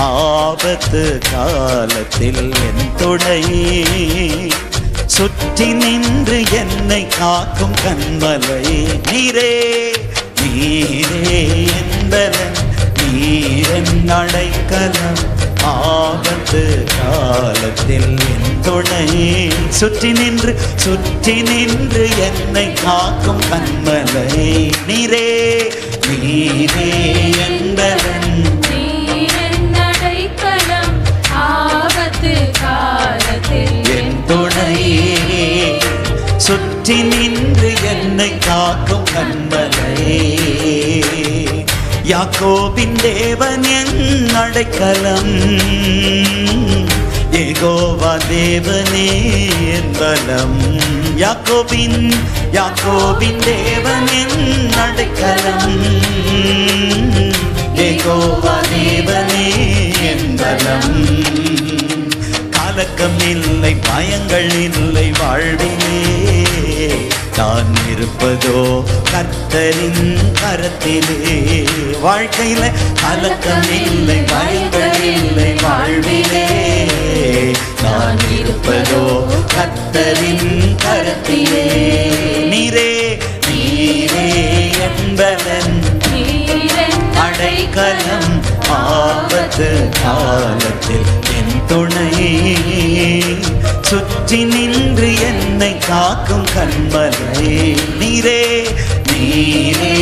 ஆபத்து காலத்தில் என் துணை, சுற்றி நின்று என்னை காக்கும் கண்மலை. நீரே நீரே என்பதன், நீரன் அடைக்கலம், ஆபத்து காலத்தில் என் துணை, சுற்றி நின்று என்னை காக்கும் கண்மலை. நீரே நீரே என்பதன், நீரன் அடைக்கலம், ஆபத்து காலத்தில் என் துணை, சுற்றி நின்று என்னை காக்கும் கண்மலை. யாக்கோபின் தேவன் என் அடைக்கலம், யெகோவா தேவனே என் பலம். யாக்கோபின் தேவன் என் அடைக்கலம், யெகோவா தேவனே என் பலம். கலக்கம் இல்லை, பயங்கள் இல்லை வாழ்விலே, நான் இருப்பதோ கர்த்தரின் கரத்திலே. வாழ்க்கையில கலக்கம் இல்லை, பயங்கள் இல்லை வாழ்விலே, நான் இருப்பதோ கர்த்தரின் கரத்திலே. நீரே நீரே என்பதன், நீரன் அடைக்கலம், ஆபத்து காலத்தில் என் துணை, சுற்றி நின்று என்னை காக்கும் கண்மலை. நீரே நீரே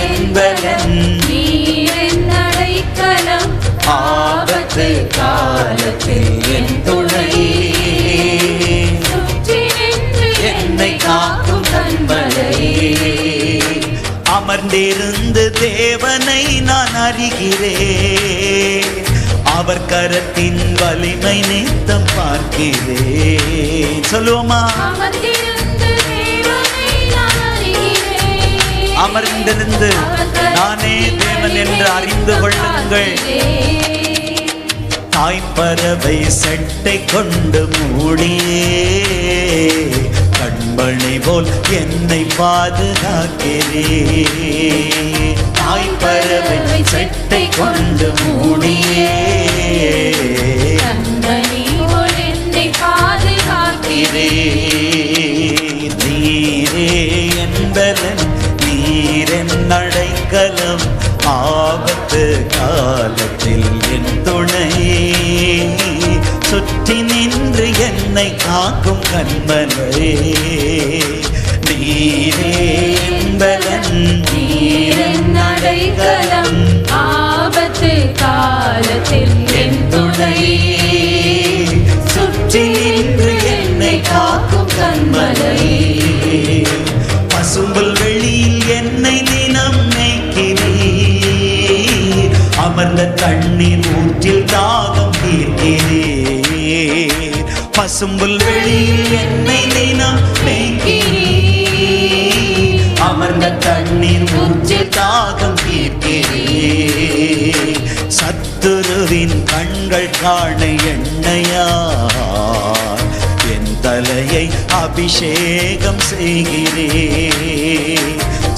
என்பதன், நீரன் அடைக்கலம், ஆபத்து காலத்தில் என் துணை, சுற்றி நின்று என்னை காக்கும் கண்மலை. அமர்ந்திருந்து தேவனை நான் அறிகிறேன், அவர் கரத்தின் வலிமை நித்தம் பார்க்கிறேன். சொல்லுவோமா? அமர்ந்திருந்து நானே தேவன் என்று அறிந்து கொள்ளுங்கள். தாய்ப்பறவை செட்டை கொண்டு மூடியே, கண்மணி போல் என்னை பாதுகாக்கிறேன். தாய்ப்பறவை செட்டை கொண்டு மூடியே, கண்மணி போல் என்னை பாதுகாக்கிறேன். நீரே என்பதன், நீரென் அடைக்கலம், ஆபத்து காலத்தில் என் துணை, சுற்றி நின்று என்னை காக்கும் கண்மலை. நீரே என்பதன், நீரன் அடைக்கலம், ஆபத்து காலத்தில் என் துணை, சுற்றி நின்று என்னை காக்கும் கண்மலை. பசும்புல் வெளியில் என்னை தினம் மேய்க்கிறீர், அமர்ந்த தண்ணீர் ஊற்றில் தாகம் தீர்க்கிறீர். பசும்புல் வெளியில் என்னை தினம் மேய்க்கிறீர், அமர்ந்த தண்ணீர் ஊற்றில் தாகம் தீர்க்கிறீர். சத்துருவின் கண்கள் காண எண்ணெயார் என் தலையை அபிஷேகம் செய்கிறேன்.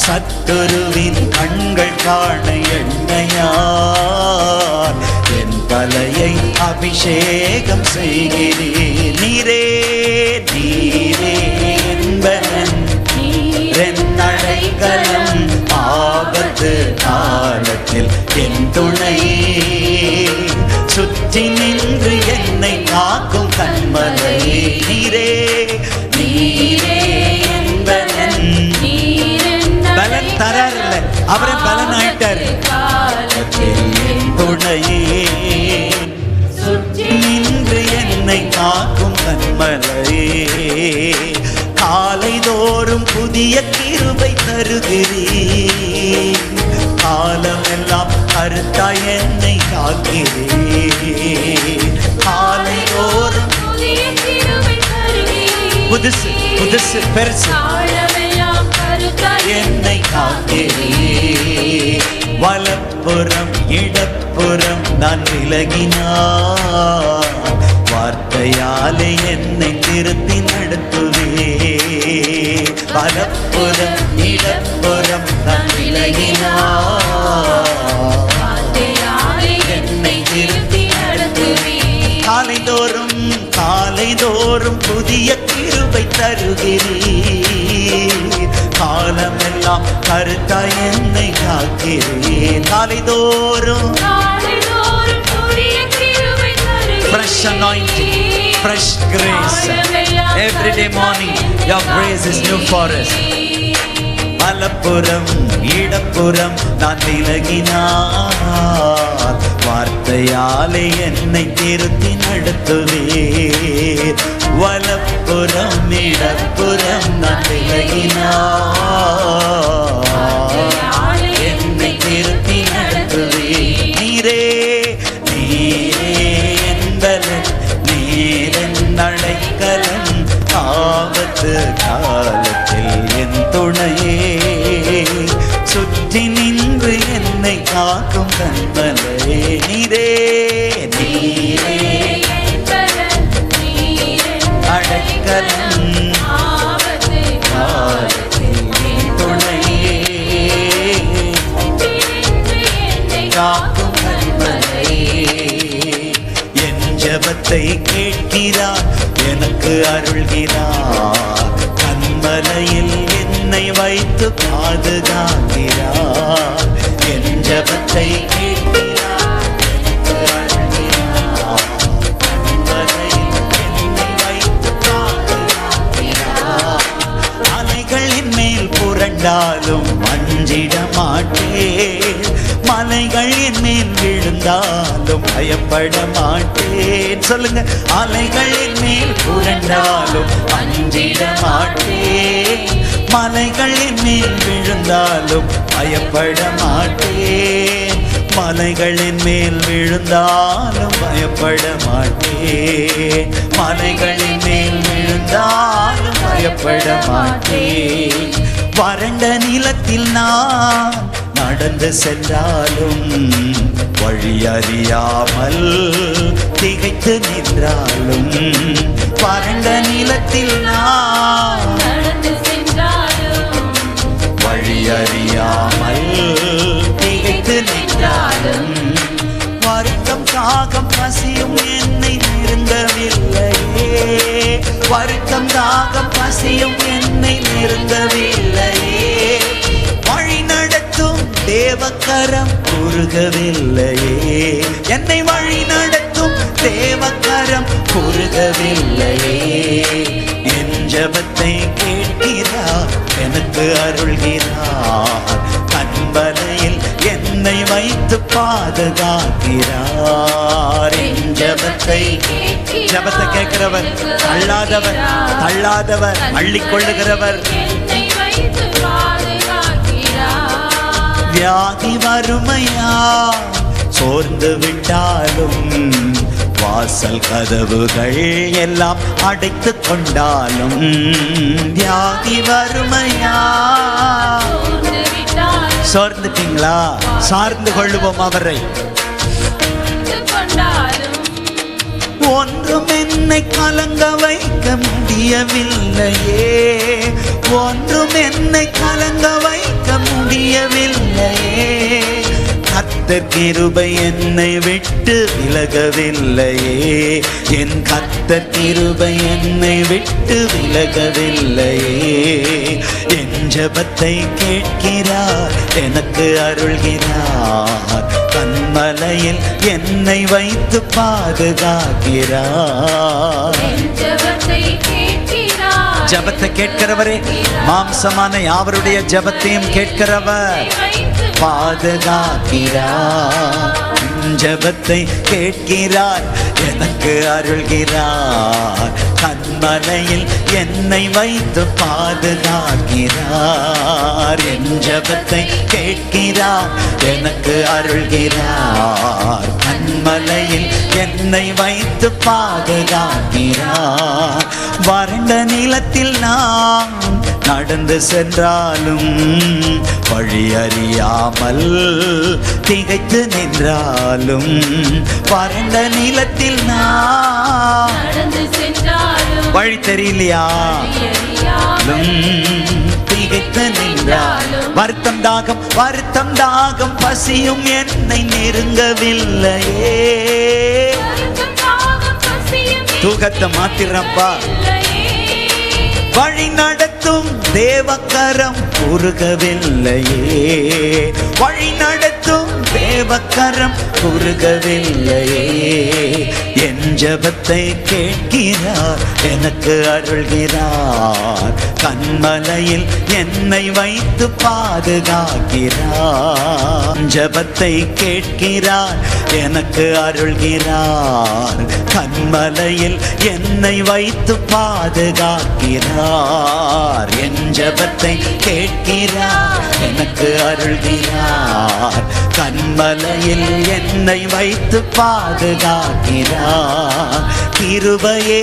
சத்துருவின் கண்கள் காண எண்ணெயார் என் தலையை அபிஷேகம் செய்கிறேன். நீரே நீரே என்பதன், நீரென் அடைக்கலம், ஆபத்து காலத்தில் என் துணை, சுற்றி நின்று என்னை காக்கும் கண்மலை. நீரே நீரே என்பதன், பலன் தரார்ல, அவரே பலன் ஆயிட்டாரு. என் துணையே, சுற்றி நின்று என்னை காக்கும் கண்மலை. காலைதோறும் புதிய கிருபை தருகிறீர், காலமெல்லாம் கருத்தாய் என்னை காக்கிறீர். காலைதோறும் புதுசு புதுசு பெருசு என்னை காக்கிறீர். வலப்புறம் இடப்புறம் நான் விலகினார், வார்த்தையாலே என்னை திருத்தி நடத்துவே. வலப்புறம் இடப்புறம் நான் விலகினார், என்னை திருத்தி நாளிதோறும் புதிய கிருபை தருகிறீர். காலமெல்லாம் கருத்தாய் என்னை காக்கிறீர். நாளிதோறும் புதிய கிருபை தருகிறீர். fresh anointing, fresh grace. Every day morning your grace is new for us. வலப்புறம் இடப்புறம் நான் விலகினார், வார்த்தையாலே என்னை திருத்தி நடத்துவீர். வலப்புறம் இடப்புறம் நான் விலகினார், என்னை திருத்தி நடத்துவீர். நீரே நீரே என்பலன், நீரன் அடைக்கலம், ஆபத்து காலத்தில் என் துணையே. சுற்றி நின்று என்னை காக்கும் கண்மலையே. நீரே நீரே அடைக்கலம், காலத்தில் என் துணையே. காக்கும் கண்மலையே. என் ஜெபத்தை கேட்கிறார், எனக்கு அருள்கிறார். கண்மலையில் என்னை வைத்து பாதுகாக்கிறார். என் ஜெபத்தை கேட்கிறார், எனக்கு அருள்கிறார். கண்மலையில் என்னை வைத்து பாதுகாக்கிறார். அலைகள் என் மேல் புரண்டாலும் அஞ்சிட மாட்டேன். மலைகள் என் மேல் விழுந்தாலும் பயப்பட மாட்டேன். சொல்லுங்க, அலைகள் என் மேல் புரண்டாலும் அஞ்சிட மாட்டேன். மலைகள் என் மேல் விழுந்தாலும் பயப்பட மாட்டேன். மலைகள் என் மேல் விழுந்தாலும் பயப்பட மாட்டேன். மலைகள் என் மேல் விழுந்தாலும் பயப்பட மாட்டேன். வறண்ட நிலத்தில் நான் நடந்து சென்றாலும், வழி அறியாமல் திகைத்து நின்றாலும், வறண்ட நிலத்தில் நான் நடந்து சென்றாலும், வழி அறியாமல் திகைத்து நின்றாலும், வருத்தம் தாகம் பசியும் என்னை நெருங்கவில்லையே. வருத்தம் தாகம் பசியும் என்னை நெருங்கவில்லையே. வழி நடத்தும் தேவக்கரம் குறுகவில்லையே. என்னை வழி நடத்தும் தேவக்கரம் குறுகவில்லையே. என் ஜெபத்தை கேட்கிறார், எனக்கு அருள்கிறார். கண்பலையில் என்னை வைத்து பாதுகாக்கிறார். என் ஜெபத்தை கேட்கிறவர், தள்ளாதவர், தள்ளாதவர், அள்ளிக்கொள்ளுகிறவர். வியாதி வறுமையா சோர்ந்து விட்டாலும், வாசல் கதவுகள் எல்லாம் அடைத்து கொண்டாலும், வியாதி வறுமையா சோர்ந்துட்டீங்களா? சார்ந்து கொள்ளுவோம் அவரை. ஒன்றும் என்னை கலங்க வைக்க முடியவில்லையே. ஒன்றும் என்னை கலங்க வைக்க முடியவில்லையே. கர்த்தர் கிருபை என்னை விட்டு விலகவில்லையே. என் கர்த்தர் கிருபை என்னை விட்டு விலகவில்லையே. என் ஜெபத்தை கேட்கிறார், எனக்கு அருள்கிறார். கண்மலையில் என்னை வைத்து பாதுகாக்கிறார். ஜெபத்தை கேட்கிறவரே, மாம்சமான யாவருடைய ஜெபத்தையும் கேட்கிறவர் பாதுகாக்கிறார். ஜெபத்தை கேட்கிறார், எனக்கு அருள்கிறார். கண்மலையில் என்னை வைத்து பாதுகாக்கிறார். என் ஜெபத்தை கேட்கிறார், எனக்கு அருள்கிறார். கண்மலையில் என்னை வைத்து பாதுகாக்கிறார். வறண்ட நிலத்தில் நான் நடந்து சென்றாலும், வழி அறியாமல் திகைத்து நின்றாலும், வறண்ட நிலத்தில் நான் வழி தெரியலையா திகைத்து நின்றாலும், வருத்தம் தாகம், வருத்தம் தாகம் பசியும் என்னை நெருங்கவில்லையே. தூக்கத்தை மாத்திரப்பா, வழி நடத்தும் தேவக்கரம் குறுகவில்லையே, வழி நடத்தும் தேவக்கரம் குறுகவில்லையே. என் ஜெபத்தை கேட்கிறார், எனக்கு அருள்கிறார், கண்மலையில் என்னை வைத்து பாதுகாக்கிறார். ஜெபத்தை கேட்கிறார், எனக்கு அருள்கிறார், கண்மலையில் என்னை வைத்து பாதுகாக்கிறார். என் ஜெபத்தை கேட்கிறார், எனக்கு அருள்கிறார், கண்மலையில் என்னை வைத்து பாதுகாக்கிறார். கிருபையே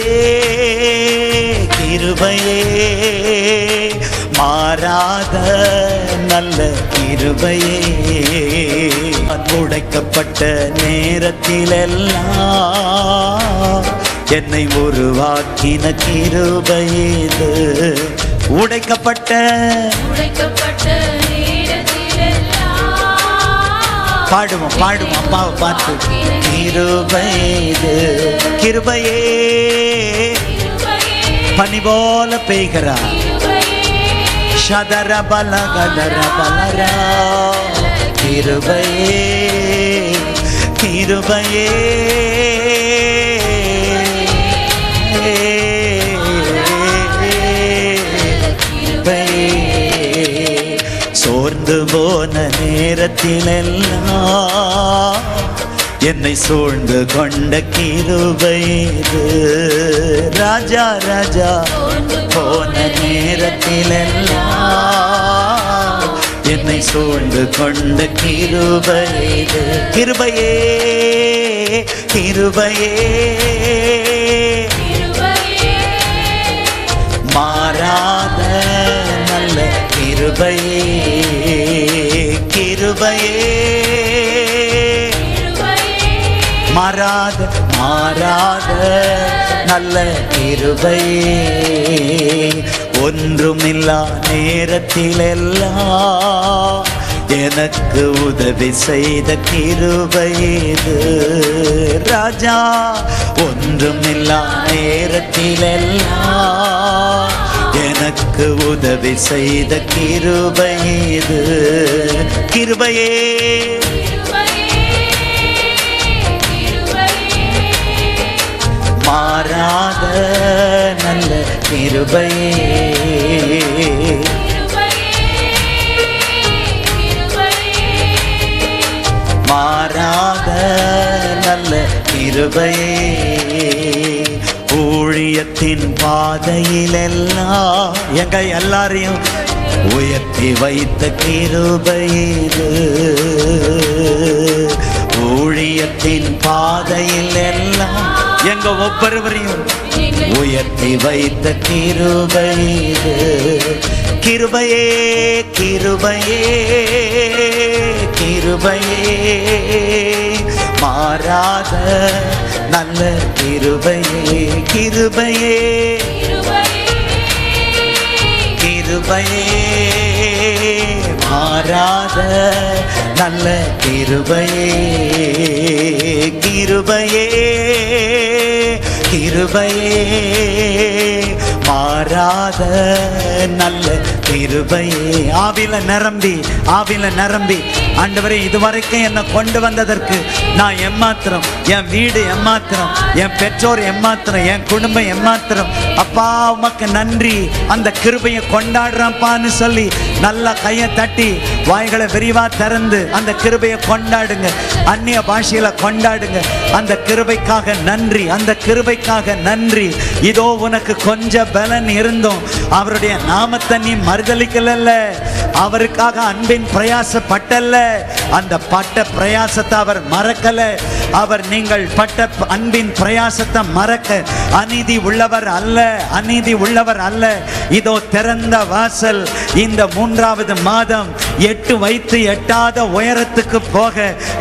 கிருபையே மாறாத நல்ல கிருபையே. உடைக்கப்பட்ட நேரத்திலெல்லாம் என்னை உருவாக்கின கிருபையே இது. உடைக்கப்பட்ட பாடுவோம் பாடுவோம் அம்மாவை பார்த்து. கிருபை இது கிருபையே பனி போல பெய்கிறார். ஷதர பல கதர பலரா. கிருபையே கிருபையே சோர்ந்து போன நேரத்திலெல்லாம் என்னை சூழ்ந்து கொண்ட கிருபை இது. ராஜா ராஜா போன நேரத்திலெல்லாம் என்னை சூழ்ந்து கொண்ட கிருபை இது. கிருபையே கிருபையே மாறாத நல்ல கிருபையே. கிருபையே மாறாத மாறாத நல்ல கிருபையே. ஒன்றுமில்லா நேரத்திலெல்லாம் எனக்கு உதவி செய்த கிருபை இது. ராஜா ஒன்றுமில்லா நேரத்திலெல்லாம் எனக்கு உதவி செய்த கிருபை இது. கிருபையே மாறாத நல்ல கிருபையே. மாறாத நல்ல கிருபையே. ஊழியத்தின் பாதையிலெல்லாம் எங்க எல்லாரையும் உயர்த்தி வைத்த கிருபை இது. ஊழியத்தின் பாதையில் எல்லாம் எங்க ஒவ்வொருவரையும் உயர்த்தி வைத்த கிருபை இது. கிருபையே கிருபையே கிருபையே மாறாத நல்ல கிருபையே. கிருபையே கிருபையே மாறாத நல்ல கிருபையே. கிருபையே கிருபையே மாறாத நல்ல கிருபையே. ஆவில நிரம்பி ஆண்டவரே இதுவரைக்கும் என்னை கொண்டு வந்ததற்கு நான் எம்மாத்திரம், என் வீடு எம்மாத்திரம், என் பெற்றோர் எம்மாத்திரம், என் குடும்பம் எம்மாத்திரம். அப்பா உமக்கு நன்றி. அந்த கிருபையை கொண்டாடுறப்பான்னு சொல்லி நல்லா கையை தட்டி வாய்களை விரிவா திறந்து அந்த கிருபையை கொண்டாடுங்க. அந்நிய பாஷையில கொண்டாடுங்க. அந்த கிருபைக்காக நன்றி, அந்த கிருபைக்காக நன்றி. இதோ உனக்கு கொஞ்சம் பலன் இருந்தும் அவருடைய நாமத்தை நீ மறுதலிக்கல, அவருக்காக அன்பின் பிரயாசப்பட்டல்ல. அந்த பட்ட பிரயாசத்தை அவர் மறக்கல. அவர் நீங்கள் பட்ட அன்பின் பிரயாசத்தை மறக்க அநீதி உள்ளவர் அல்ல, அநீதி உள்ளவர் அல்ல. இதோ திறந்த வாசல். இந்த 3வது மாதம் எட்டு வைத்து எட்டாத உயரத்துக்கு போக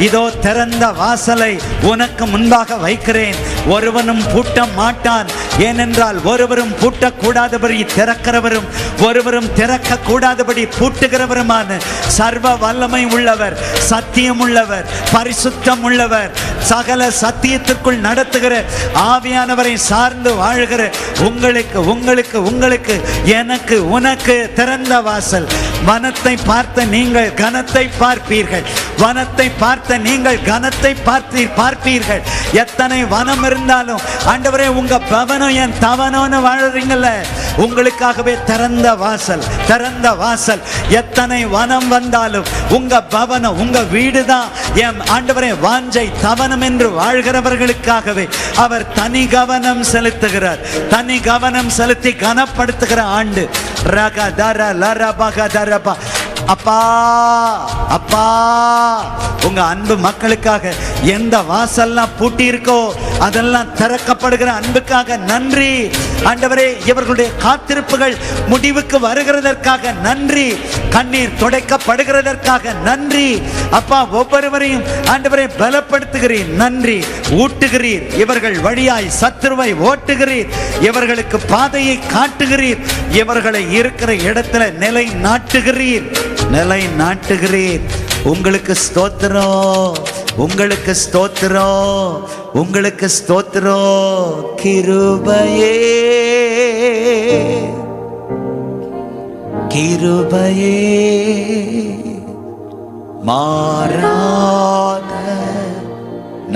இதோ திறந்த வாசலை உனக்கு முன்பாக வைக்கிறேன். ஒருவனும் பூட்ட மாட்டான். ஏனென்றால் ஒருவரும் பூட்டக்கூடாதபடி திறக்கிறவரும் ஒருவரும் திறக்க கூடாதபடி பூட்டுகிறவருமான சர்வ வல்லமை உள்ளவர், சத்தியம் உள்ளவர், பரிசுத்தம் உள்ளவர், சகல சத்தியத்திற்குள் நடத்துகிற ஆவியானவரை சார்ந்து வாழ்கிற உங்களுக்கு உங்களுக்கு உங்களுக்கு எனக்கு உனக்கு திறந்த வாசல். வனத்தை பார்த்த நீங்கள் கனத்தை பார்ப்பீர்கள். வனத்தை பார்த்த நீங்கள் கனத்தை பார்ப்பீர்கள். எத்தனை வனம் இருந்தாலும் ஆண்டவரே உங்க பவனம் என் தவனம்னு வாழறீங்கல்ல, உங்களுக்காகவே திறந்த வாசல், திறந்த வாசல். எத்தனை வனம் வந்தாலும் உங்க பவனம் உங்க வீடு தான் என் ஆண்டவரே வாஞ்சை தவனம் என்று வாழ்கிறவர்களுக்காகவே அவர் தனி கவனம் செலுத்துகிறார். தனி கவனம் செலுத்தி கனப்படுத்துகிற ஆண்டு. அப்பா அப்பா உங்க அன்பு மக்களுக்காக எந்த வாசல்லாம் பூட்டி இருக்கோ அதெல்லாம் திறக்கப்படுகிற அன்புக்காக நன்றி ஆண்டவரே. இவர்களுடைய காத்திருப்புகள் முடிவுக்கு வருகிறதற்காக நன்றி. கண்ணீர் துடைக்கப்படுகிறதற்காக நன்றி அப்பா. ஒவ்வொருவரையும் ஆண்டவரை பலப்படுத்துகிறீர், நன்றி. ஊட்டுகிறீர், இவர்கள் வழியாய் சத்துருவை ஓட்டுகிறீர், இவர்களுக்கு பாதையை காட்டுகிறீர், இவர்களை இருக்கிற இடத்துல நிலை நாட்டுகிறீர், நிலை நாட்டுகிறீர். உங்களுக்கு ஸ்தோத்திரம், உங்களுக்கு ஸ்தோத்திரம், உங்களுக்கு ஸ்தோத்திரம். கிருபையே கிருபையே மாறாத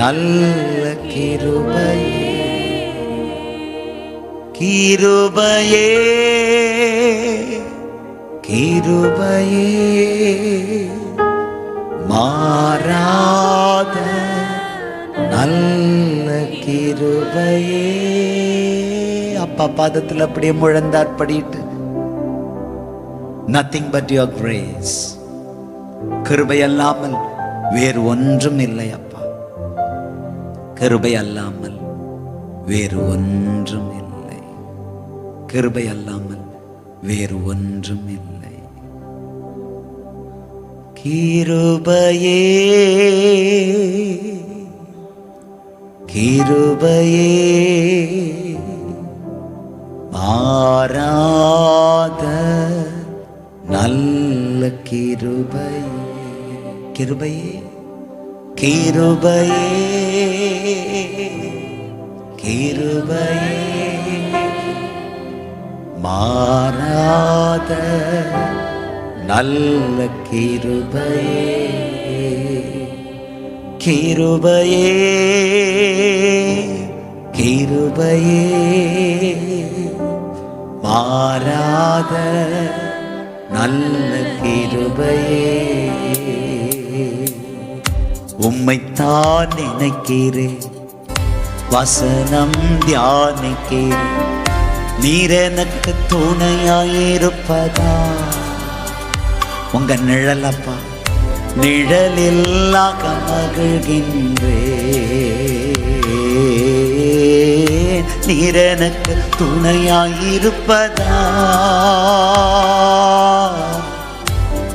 நல்ல கிருபையே கிருபையே கிருபையே மாறாத நல்ல கிருபையே. அப்பா பாதத்தில் அப்படியே முழந்தாற்படிட்டு nothing but your grace. கிருபை அல்லாமல் வேறு ஒன்றும் இல்லை அப்பா. கிருபை அல்லாமல் வேறு ஒன்றும் இல்லை. கிருபை அல்லாமல் வேறு ஒன்றும் இல்லை. கிருபையே கிருபையே மாறாத நல்ல கிருபையே கிருபையே கிருபையே கிருபையே மாறாத நல்ல கிருபையே கிருபையே கிருபையே மாறாத நல்ல கிருபையே. உம்மைத்தான் நினைக்கிறேன், வசனம் தியானிக்கிறேன், நீர் எனக்கு துணையாயிருப்பதா. உங்க நிழலப்பா, நிழலில்லாக மகிழ்கின்றேன், நீர் எனக்கு துணையாயிருப்பதா.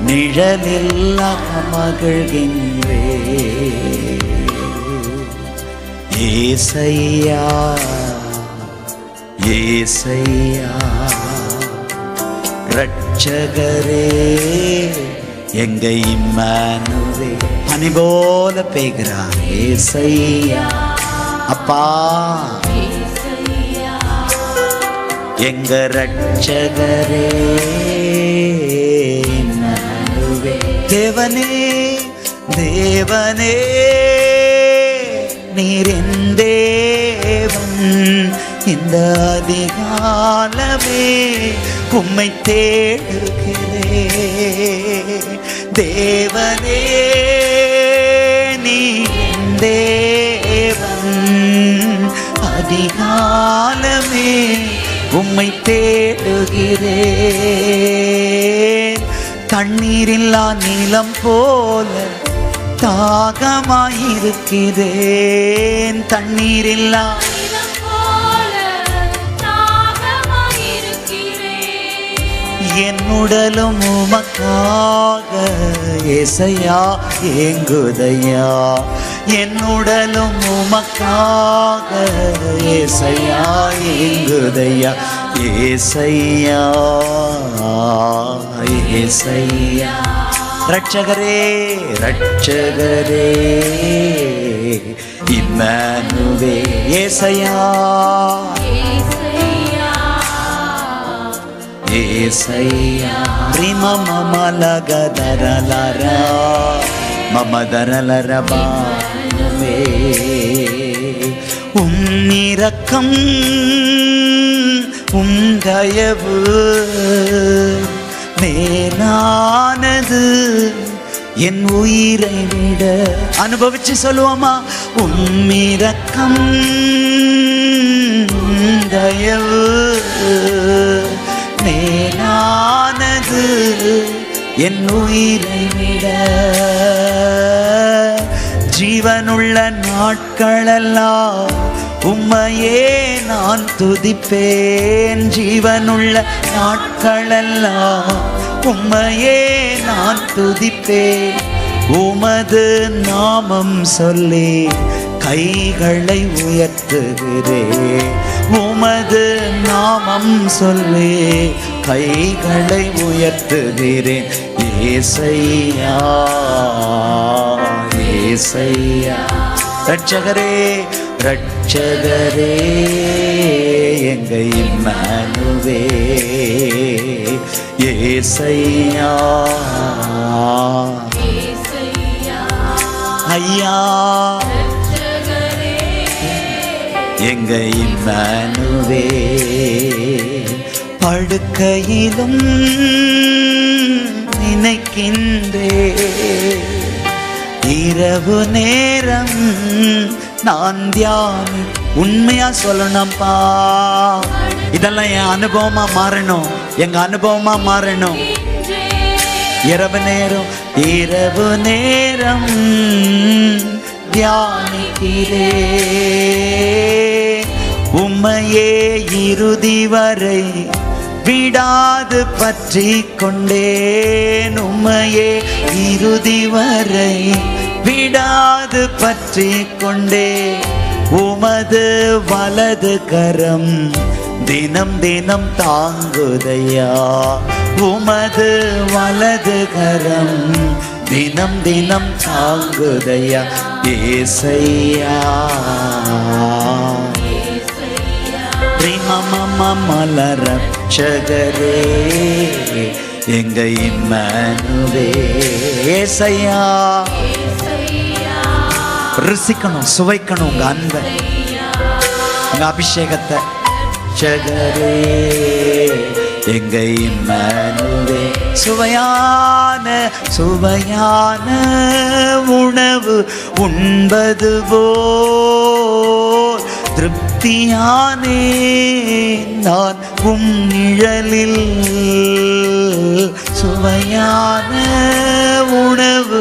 நிழலில்லாக மகிழ்கின்றேன். ஏசையா ஏசையா ரட்சகரே எங்க இம்மானுவே. பனி போல பெய்கிறார் ஏசையா அப்பா, எங்க ரட்சகரே இம்மானுவே. தேவனே தேவனே நீர் என் தேவன், இந்த அதிகாலமே உம்மை தேடுகிறேன். தேவனே நீ தேவன், அதிகாலமே உம்மை தேடுகிறேன். தண்ணீரில்லா நீலம் போல தாகமாயிருக்கிறேன், தண்ணீரில்லா என் உடலும் உமக்காக ஏசையா ஏங்குதையா, என் உடலும் உமக்காக ஏசையா ஏங்குதையா, ஏசையா ஏசையா. ரட்சகரே ரட்சகரே இம்மானுவே ஏசையா ஏசையா. ரிம மம லகதரலர மமதரலரபானுவே. உம்மிரக்கம் உங்கயவு மேலானது என் உயிரை விட. அனுபவிச்சு சொல்லுவோமா? உம்மிரக்கம் தயவு மேலானது என் உயிரை விட. ஜீவனுள்ள நாட்களெல்லாம் உம்மையே நான் துதிப்பேன். ஜீவனுள்ள நாட்களெல்லாம் உம்மையே நான் துதிப்பேன். உமது நாமம் சொல்லி கைகளை உயர்த்துகிறேன். உமது நாமம் சொல்லி கைகளை உயர்த்துகிறேன். ஏசையா ஏசையா. ரட்சகரே ரட்சகரே எங்க இம்மானுவே ஏசையா ஐயா எங்க இம்மானுவே. படுக்கையிலும் நினைக்கின்றே, இரவு நேரம் நான் தியானி. உண்மையா சொல்லணும்ப்பா, இதெல்லாம் என் அனுபவமா மாறணும், எங்க அனுபவமா மாறணும். இரவு நேரம் தியானிக்கிறே, உம்மையே இறுதி வரை விடாது பற்றி கொண்டேன். உம்மையே இறுதி வரை விடாது பற்றி கொண்டே. உமது வலது கரம் தினம் தினம் தாங்குதையா. உமது வலது கரம் தினம் தினம் தாங்குதையா. ஏசையா மலரட்சகரே எங்க இம்மானுவே ஏசையா. ருசிக்கணும், சுவைக்கணும் உங்க அன்பை, உங்க அபிஷேகத்தை. ரட்சகரே எங்க இம்மானுவே. சுவையான சுவையான உணவு உண்பது போல் திருப்தியானே நான் உம் நிழலில். சுவையான உணவு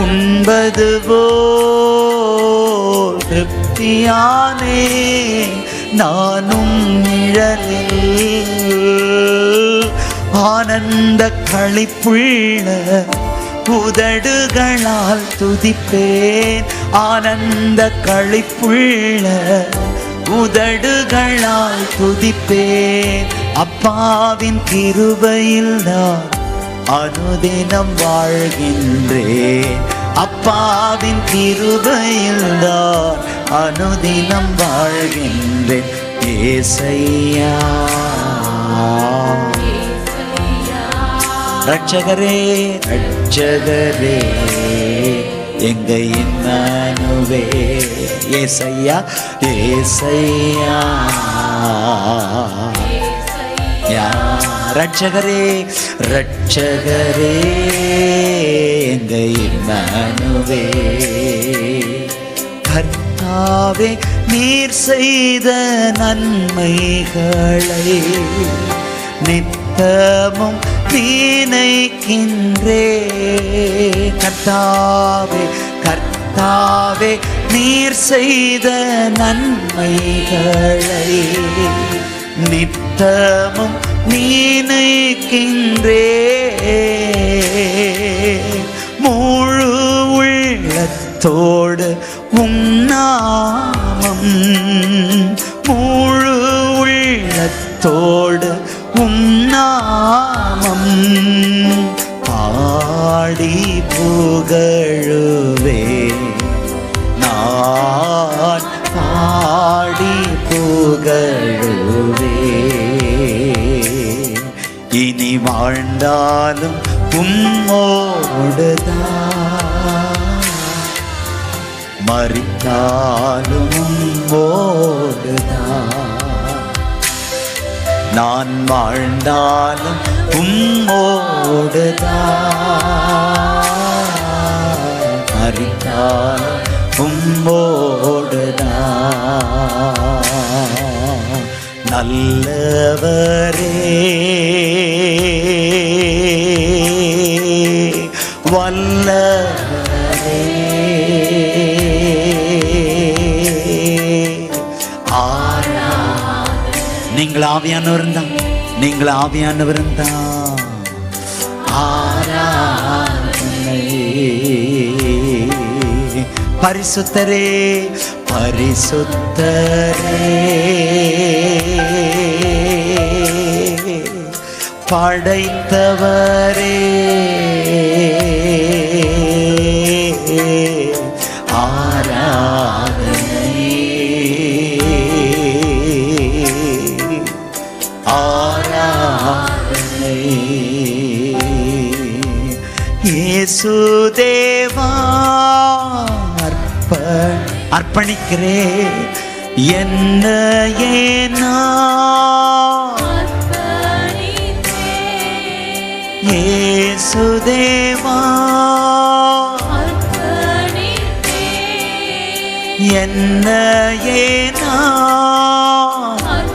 உண்பது போல் திருப்தியானே நானும் நிழலில். ஆனந்த களிப்புள்ள உதடுகளால் துதிப்பேன். ஆனந்த களிப்புள்ள உதடுகளால் துதிப்பேன். அப்பாவின் கிருபையில் நான் அனுதினம் வாழ்கின்றேன். அப்பாவின் கிருபையில் நான் அனுதினம் வாழ்கின்றேன். ஏசையா ரட்சகரே ரட்சகரே எங்க இம்மானுவே. ஏசையா ஏசையா ரட்சகரே ரட்சகரே எங்க இம்மானுவே. கர்த்தாவே நீர் செய்த நன்மைகளை நித்தமும் நினைக்கின்றே. கர்த்தாவே கர்த்தாவே நீர் செய்த நன்மைகளை நித்தமும் நினைக்கின்றே முழு உள்ளத்தோடு நாமம் முழு உள்ளத்தோடு நாமம் பாடி புகழுவே நான் பாடி புகழுவே இனி வாழ்ந்தாலும் உம்மோடுதான் மரித்தாலும் உம்மோடுதான் நான் வாழ்ந்தாலும் உம்மோடுதான் மரித்தாலும் உம்மோடுதான் நல்லவரே வல்லவரே நீங்கள் ஆவியானவர் தான் நீங்கள் ஆவியானவர் தான் ஆராதனை பரிசுத்தரே பரிசுத்தரே படைத்தவரே ஆராதனை ஆராதனை இயேசுதேவா அர்ப்பணிக்கிறேன் என்னையே நான் இயேசுதேவா என்னையே நான்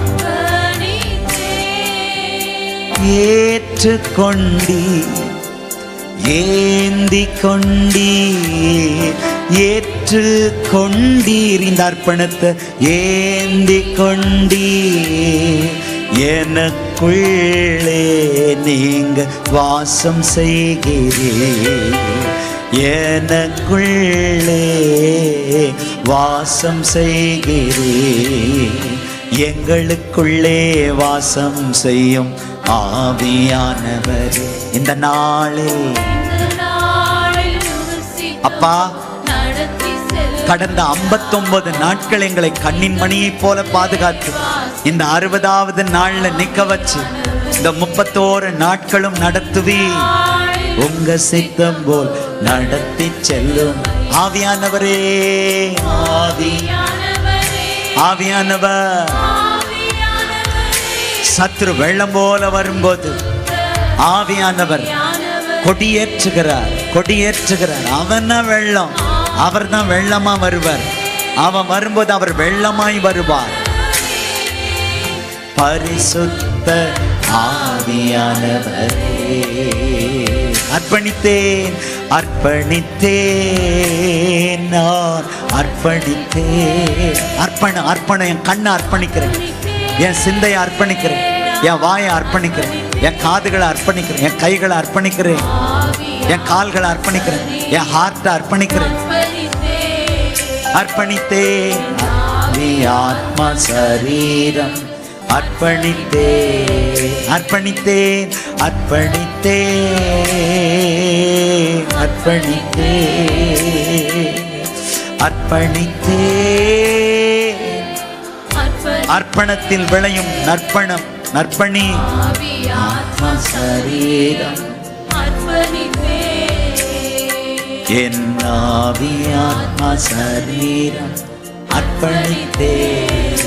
ஏற்றுக்கொண்டீ ஏந்தி கொண்டீ ஏற்றுக்கொண்டீர் இந்த அர்ப்பணத்தை ஏந்தி கொண்டீ எனக்குள்ளே நீங்க வாசம் செய்கிறீர் எனக்குள்ளே வாசம் செய்கிறீர் எங்களுக்குள்ளே வாசம் செய்யும் ஆவியானவர் இந்த நாளில் அப்பா கடந்த 59 நாட்கள் எங்களை கண்ணின் மணியை போல பாதுகாத்து இந்த 60வது நாள்ல நிக்க வச்சு இந்த 31 நாட்களும் நடத்துவி உங்க சித்தம் போல் நடத்தி செல்லும் ஆவியானவரே ஆவியானவர் சத்ரு வெள்ளம் போல வரும்போது ஆவியானவர் கொடியேற்றுகிறார் அவன் வெள்ளம் அவர் தான் வெள்ளமா வருவார் அவன் வரும்போது அவர் வெள்ளமாய் வருவார் பரிசுத்த ஆவியானவரே அர்ப்பணித்தேன் நான் அர்ப்பணித்தேன் அர்ப்பணம் என் கண்ணை அர்ப்பணிக்கிறேன் என் சிந்தையை அர்ப்பணிக்கிறேன் என் வாயை அர்ப்பணிக்கிறேன் என் காதுகளை அர்ப்பணிக்கிறேன் என் கைகளை அர்ப்பணிக்கிறேன் என் கால்களை அர்ப்பணிக்கிறேன் என் ஹார்ட்டை அர்ப்பணிக்கிறேன் அர்ப்பணித்தேன் ஆத்மா சரீரம் அர்ப்பணித்தேன் அர்ப்பணித்தேன் அர்ப்பணித்தேன் அர்ப்பணித்தேன் அர்ப்பணித்தேன் அர்ப்பணத்தில் விளையும் நற்பணி ஆத்மா சரீரம் என் ஆவி ஆத்மா சரீரம் அர்ப்பணித்தேன்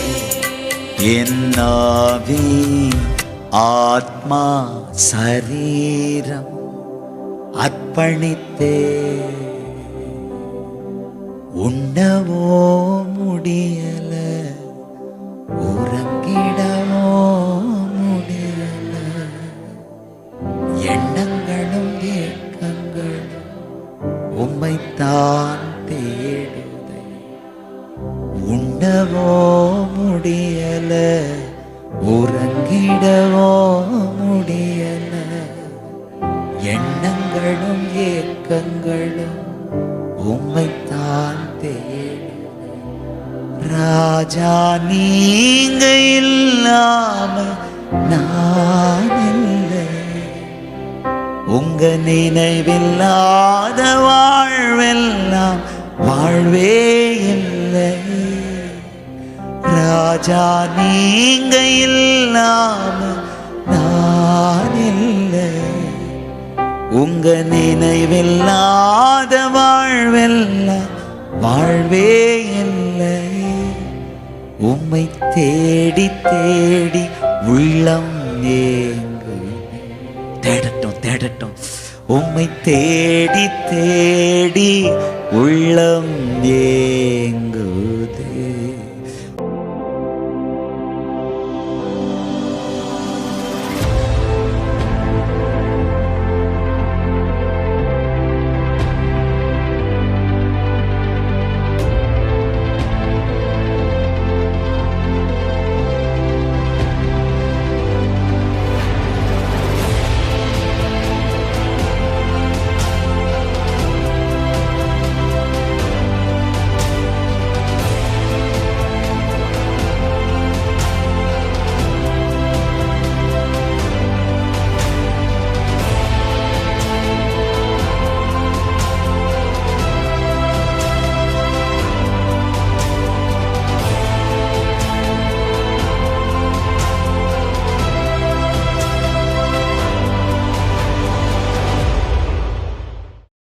என் ஆவி ஆத்மா சரீரம் அர்ப்பணித்தேன் உண்ணவோ முடியல உறங்கிடவோ முடியல எண்ணங்களும் ஏக்கங்களும் உம்மைத்தான் தேடுதை உண்ணவோ முடியல உறங்கிடவோ உள்ளங்களும் உம்மைத்தான் தேடும். ராஜா நீங்க இல்லாம நான் இல்லை, உங்க நினைவில்லாத வாழ்வெல்லாம் வாழ்வே இல்லை. ராஜா நீங்க இல்லாம நான் இல்லை, உங்க நினைவில்லாத வாழ்வெல்லாம் வாழ்வே இல்லை. உம்மை தேடி தேடி உள்ளம் ஏங்கு. தேடட்டும் தேடட்டும். உம்மை தேடி தேடி உள்ளம் ஏங்கு.